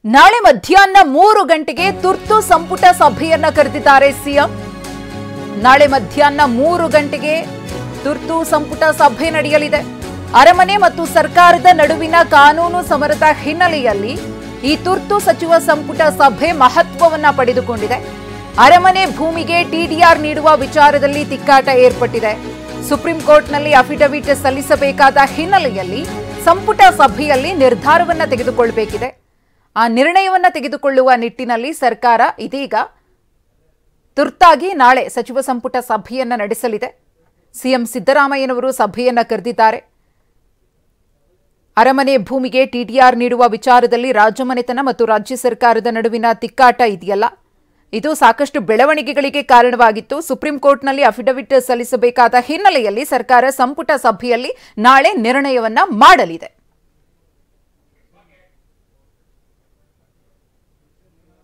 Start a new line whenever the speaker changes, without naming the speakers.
ನಾಳೆ ಮಧ್ಯಾಹ್ನ 3 ಗಂಟೆಗೆ ತುರ್ತು ಸಂಪುಟ ಸಭೆಯನ್ನ ಕರೆದಿದ್ದಾರೆ ಸಿಎಂ. ನಾಳೆ ಮಧ್ಯಾಹ್ನ 3 ಗಂಟೆಗೆ ತುರ್ತು ಸಂಪುಟ ಸಭೆ ನಡೆಯಲಿದೆ. ಅರಮನೆ ಮತ್ತು ಸರ್ಕಾರದ ನಡುವಿನ ಕಾನೂನು ಸಮರದ ಹಿನ್ನೆಲೆಯಲ್ಲಿ ಈ ತುರ್ತು ಸಚಿವ ಸಂಪುಟ ಸಭೆ ಮಹತ್ವವನ್ನ ಪಡೆದುಕೊಂಡಿದೆ. ಅರಮನೆ ಭೂಮಿಗೆ ಟಿಡಿಆರ್ ನೀಡುವ ವಿಚಾರದಲ್ಲಿ ತಿಕ್ಕಾಟ ಏರ್ಪಟ್ಟಿದೆ. ಸುಪ್ರೀಂ ಕೋರ್ಟ್ನಲ್ಲಿ ಅಫಿಡವಿಟ್ ಸಲ್ಲಿಸಬೇಕಾದ ಹಿನ್ನೆಲೆಯಲ್ಲಿ ಸಂಪುಟ ಸಭೆಯಲ್ಲಿ ನಿರ್ಧಾರವನ್ನ ತೆಗೆದುಕೊಳ್ಳಬೇಕಿದೆ. ಆ ನಿರ್ಣಯವನ್ನ ತೆಗೆದುಕೊಳ್ಳುವ ನಿಟ್ಟಿನಲ್ಲಿ ಸರ್ಕಾರ ಇದೀಗ ತುರ್ತಾಗಿ ನಾಳೆ ಸಚಿವ ಸಂಪುಟ ಸಭೆಯನ್ನ ನಡೆಸಲಿದೆ. ಸಿಎಂ ಸಿದ್ದರಾಮಯ್ಯನವರು ಸಭೆಯನ್ನ ಕರೆದಿದ್ದಾರೆ. ಅರಮನೆ ಭೂಮಿಗೆ ಟಿಡಿಆರ್ ನೀಡುವ ವಿಚಾರದಲ್ಲಿ ರಾಜಮನೆತನ ಮತ್ತು ರಾಜ್ಯ ಸರ್ಕಾರದ ನಡುವಿನ ತಿಕ್ಕಾಟ ಇದೆಯಲ್ಲ, ಇದು ಸಾಕಷ್ಟು ಬೆಳವಣಿಗೆಗಳಿಗೆ ಕಾರಣವಾಗಿತ್ತು. ಸುಪ್ರೀಂ ಕೋರ್ಟ್ನಲ್ಲಿ ಅಫಿಡವಿಟ್ ಸಲ್ಲಿಸಬೇಕಾದ ಹಿನ್ನೆಲೆಯಲ್ಲಿ ಸರ್ಕಾರ ಸಂಪುಟ ಸಭೆಯಲ್ಲಿ ನಾಳೆ ನಿರ್ಣಯವನ್ನ ಮಾಡಲಿದೆ.